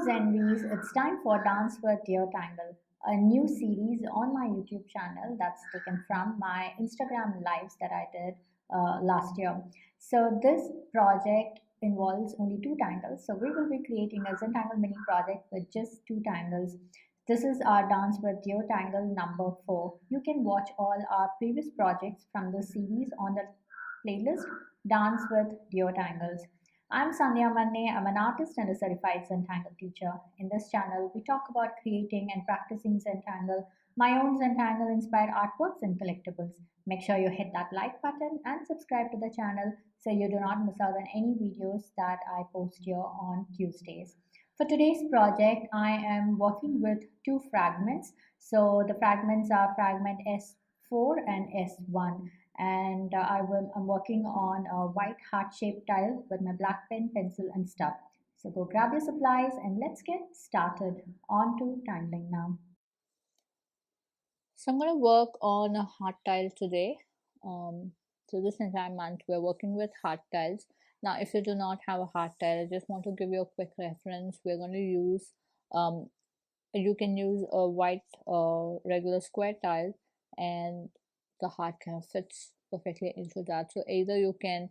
Zenbeez, it's time for Dance with Duo Tangle, a new series on my YouTube channel that's taken from my Instagram lives that I did last year. So this project involves only two tangles. So we will be creating a Zentangle Mini Project with just two tangles. This is our Dance with Duo Tangle number 4. You can watch all our previous projects from the series on the playlist Dance with Duo Tangles. I'm SANDHYA MANNE. I'm an artist and a certified Zentangle teacher. In this channel, we talk about creating and practicing Zentangle, my own Zentangle inspired artworks and collectibles. Make sure you hit that like button and subscribe to the channel so you do not miss out on any videos that I post here on Tuesdays. For today's project, I am working with two fragments. So the fragments are fragment S4 and S1, and I'm working on a white heart-shaped tile with my black pen, pencil and stub. So go grab your supplies and let's get started. On to tangling now. So I'm going to work on a heart tile today. So this entire month we're working with heart tiles. Now if you do not have a heart tile, I just want to give you a quick reference. We're going to use, you can use a white regular square tile, and the heart kind of fits perfectly into that. So either you can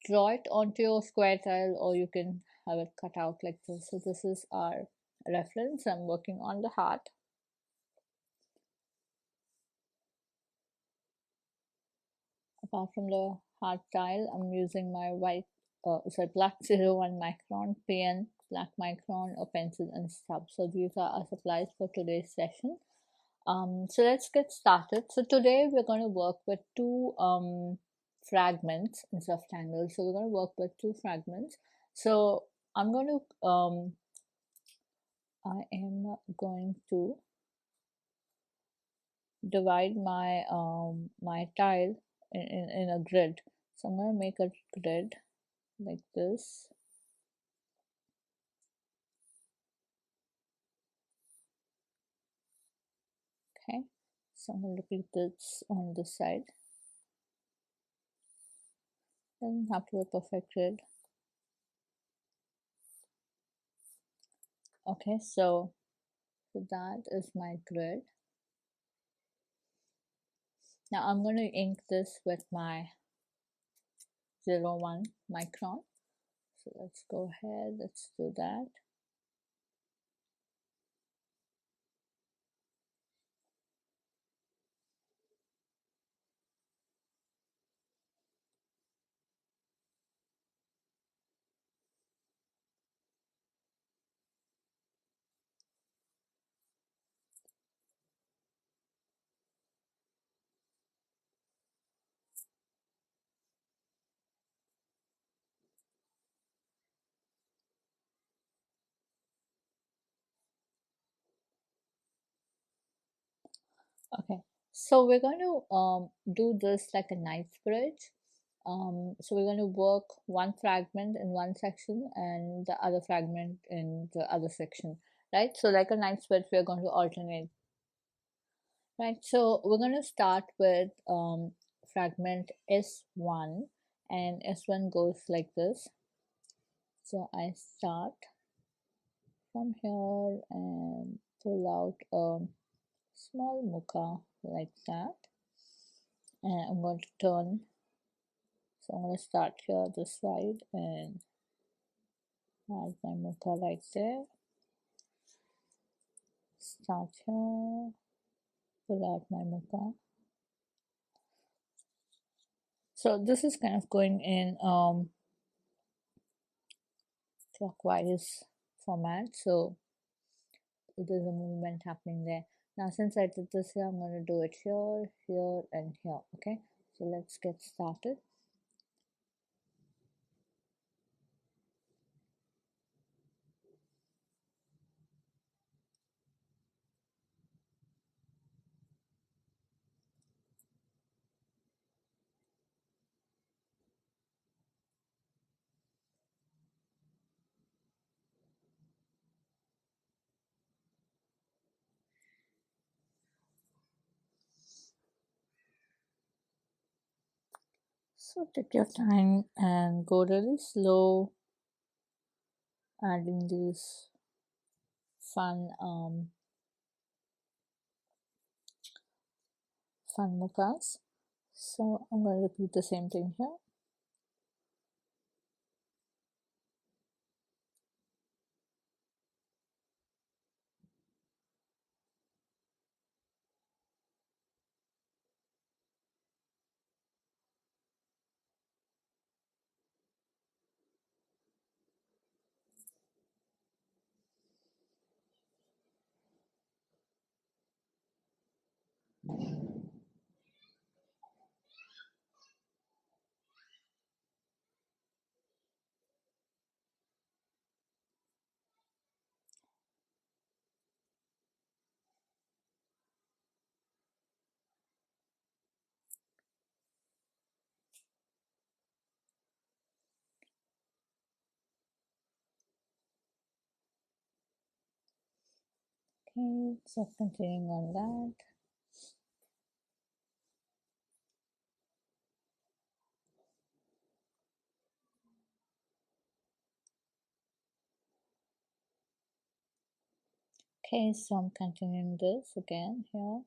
draw it onto your square tile or you can have it cut out like this. So this is our reference. I'm working on the heart. Apart from the heart tile, I'm using my black 01 Micron Pen, black Micron, a pencil and stub. So these are our supplies for today's session. So let's get started. So today we're going to work with two fragments instead of tangles. So we're going to work with two fragments. So I am going to divide my my tile in a grid. So I'm going to make a grid like this. Okay, so I'm going to repeat this on this side. Doesn't have to be a perfect grid. Okay, so that is my grid. Now I'm going to ink this with my 01 Micron. So let's go ahead, let's do that. Okay, so we're going to do this like a knife bridge. So we're going to work one fragment in one section and the other fragment in the other section, right? So like a knife bridge, we're going to alternate, right? So we're going to start with fragment S1, and S1 goes like this. So I start from here and pull out a small muka like that, and I'm going to turn. So I'm going to start here this side and add my muka right there. Start here, pull out my muka. So this is kind of going in clockwise format, so there's a movement happening there. Now since I did this here, I'm going to do it here, here and here. Okay, so let's get started. So take your time and go really slow, adding these fun mukha's. So I'm going to repeat the same thing here. Okay, so continuing on that. Okay, so I'm continuing this again here.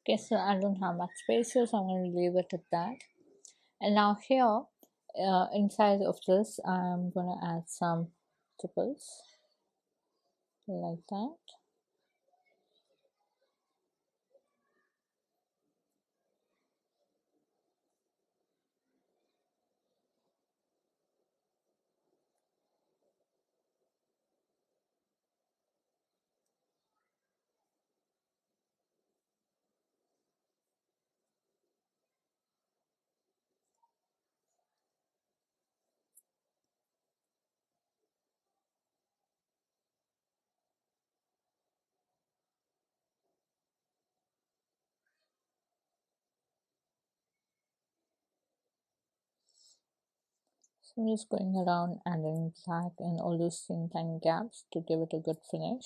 Okay, so I don't have much space here, so I'm going to leave it at that. And now here, inside of this, I'm going to add some triples like that. So I'm just going around adding black and all those tiny gaps to give it a good finish.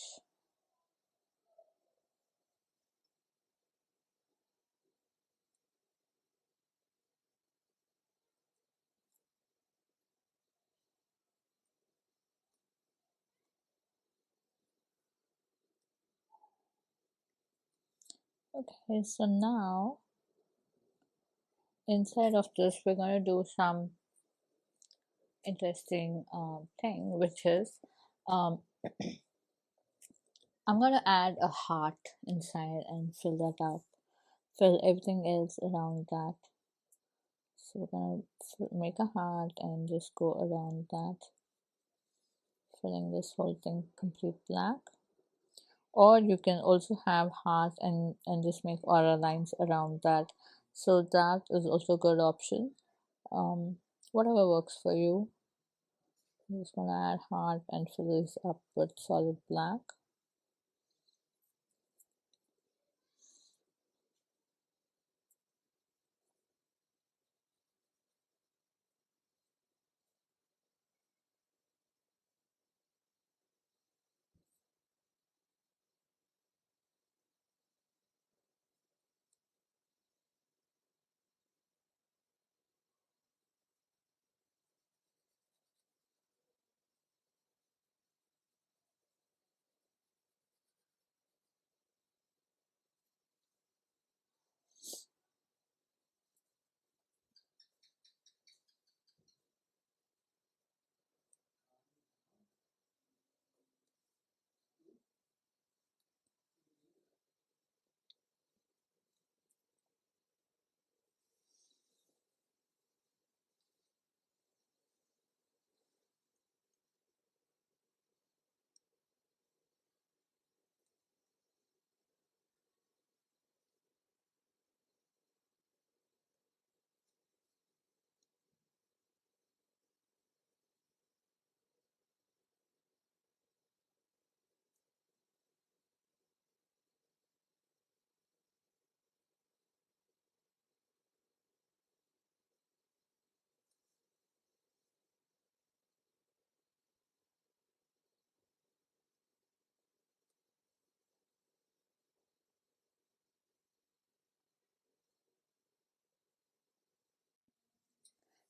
Okay, so now inside of this, we're going to do some interesting thing, which is um, I'm going to add a heart inside and fill that up, fill everything else around that. So we're going to make a heart and just go around that, filling this whole thing complete black. Or you can also have heart and just make aura lines around that. So that is also a good option. Whatever works for you. I'm just going to add heart and fill this up with solid black.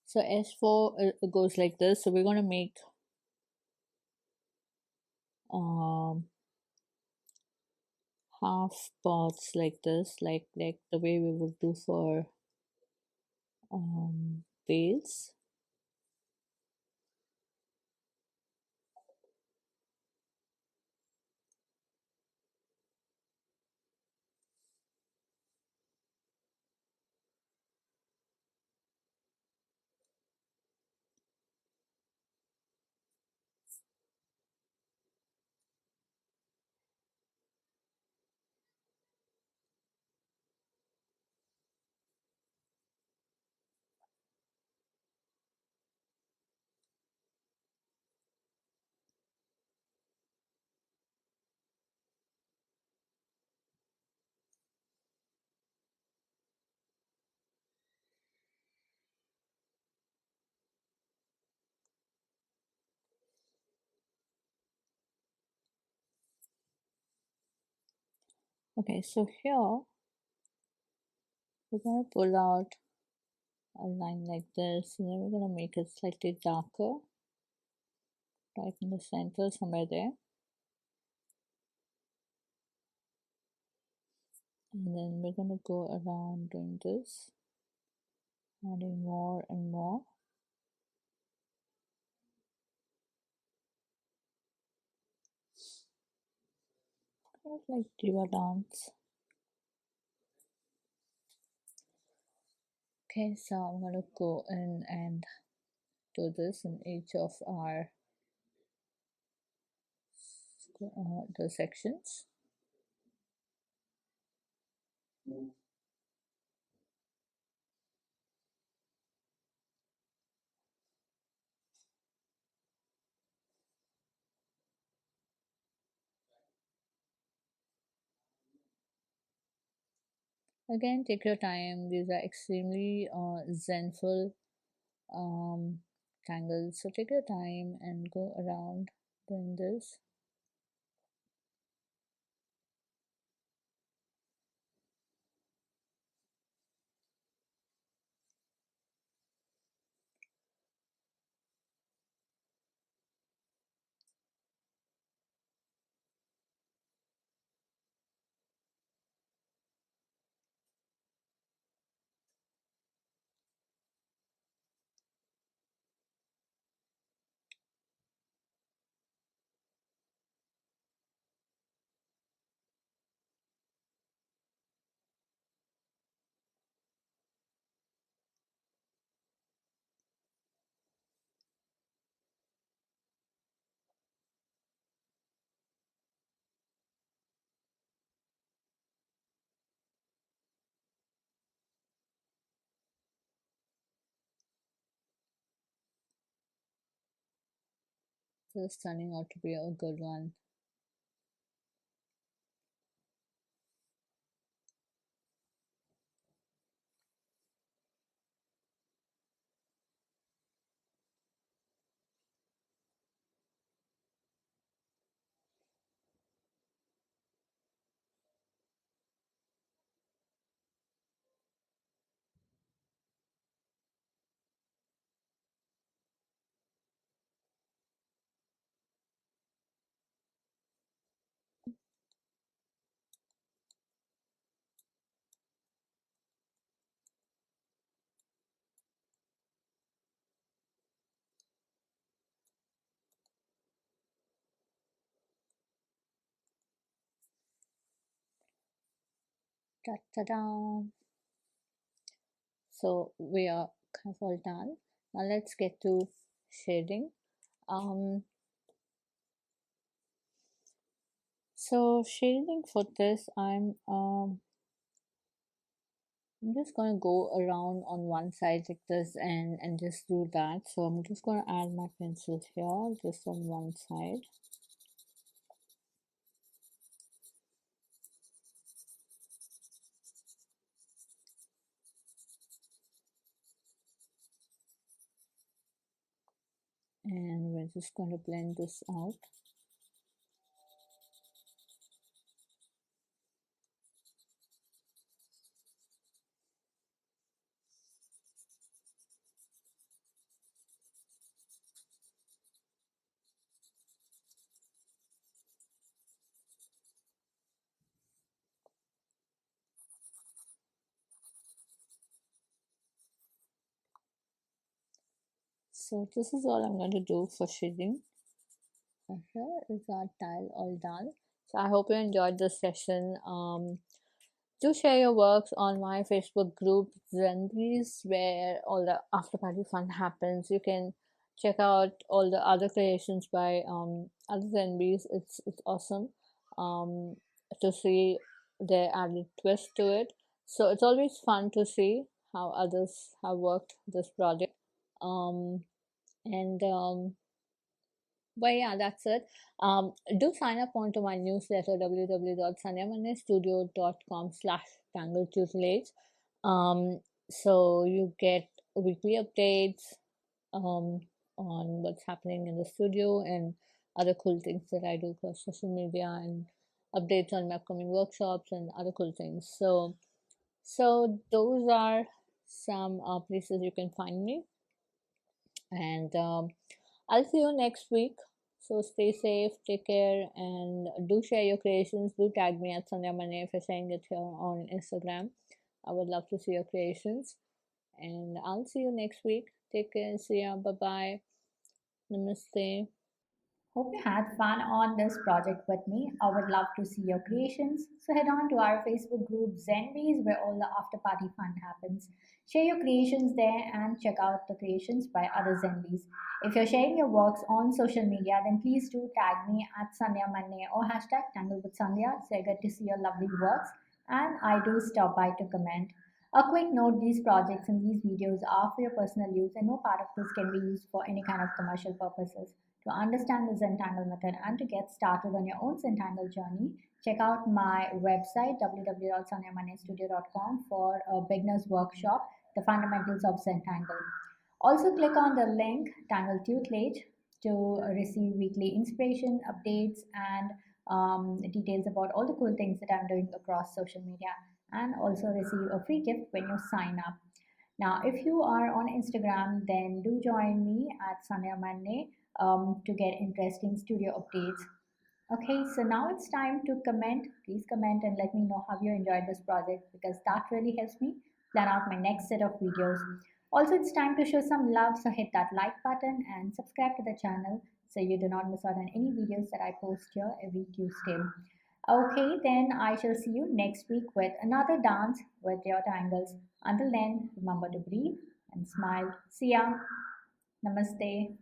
So S4 goes like this. So we're going to make half parts like this, like the way we would do for veils. Okay, so here we're going to pull out a line like this, and then we're going to make it slightly darker, right in the center, somewhere there. And then we're going to go around doing this, adding more and more. Kind of like diva dance. Okay, so I'm going to go in and do this in each of our the sections. Again, take your time. These are extremely zenful tangles. So take your time and go around doing this. So it's turning out to be a good one. Ta-da! So we are kind of all done. Now let's get to shading. So shading for this, I'm just going to go around on one side like this and just do that. So I'm just going to add my pencil here, just on one side. And we're just going to blend this out. So this is all I'm going to do for shading. Here is our tile all done. So I hope you enjoyed this session. Do share your works on my Facebook group Zenbeez, where all the after party fun happens. You can check out all the other creations by other Zenbeez. It's awesome to see their added twist to it. So it's always fun to see how others have worked this project. Um, and But yeah, that's it. Do sign up onto my newsletter www.sandhyamannestudio.com/tangle tutelage. So you get weekly updates um, on what's happening in the studio and other cool things that I do across social media, and updates on my upcoming workshops and other cool things. So those are some places you can find me, and I'll see you next week. So stay safe, take care, and do share your creations. Do tag me at SANDHYA MANNE if you're sharing it here on Instagram. I would love to see your creations. And I'll see you next week. Take care. See ya. Bye bye. Namaste. Hope you had fun on this project with me. I would love to see your creations. So head on to our Facebook group Zenbeez, where all the after party fun happens. Share your creations there and check out the creations by other Zenbeez. If you're sharing your works on social media, then please do tag me at SANDHYA MANNE or hashtag Tangle with Sandhya, so I get to see your lovely works and I do stop by to comment. A quick note, these projects and these videos are for your personal use and no part of this can be used for any kind of commercial purposes. To understand the Zentangle method and to get started on your own Zentangle journey, check out my website www.sandhyamannestudio.com for a beginner's workshop, The Fundamentals of Zentangle. Also click on the link Tangle Tutelage to receive weekly inspiration, updates, and details about all the cool things that I'm doing across social media, and also receive a free gift when you sign up. Now, if you are on Instagram, then do join me at SANDHYA MANNE to get interesting studio updates. Okay, so now it's time to comment. Please comment and let me know how you enjoyed this project, because that really helps me plan out my next set of videos. Also, it's time to show some love, so hit that like button and subscribe to the channel so you do not miss out on any videos that I post here every Tuesday. Okay, then I shall see you next week with another dance with your tangles. Until then, remember to breathe and smile. See ya. Namaste.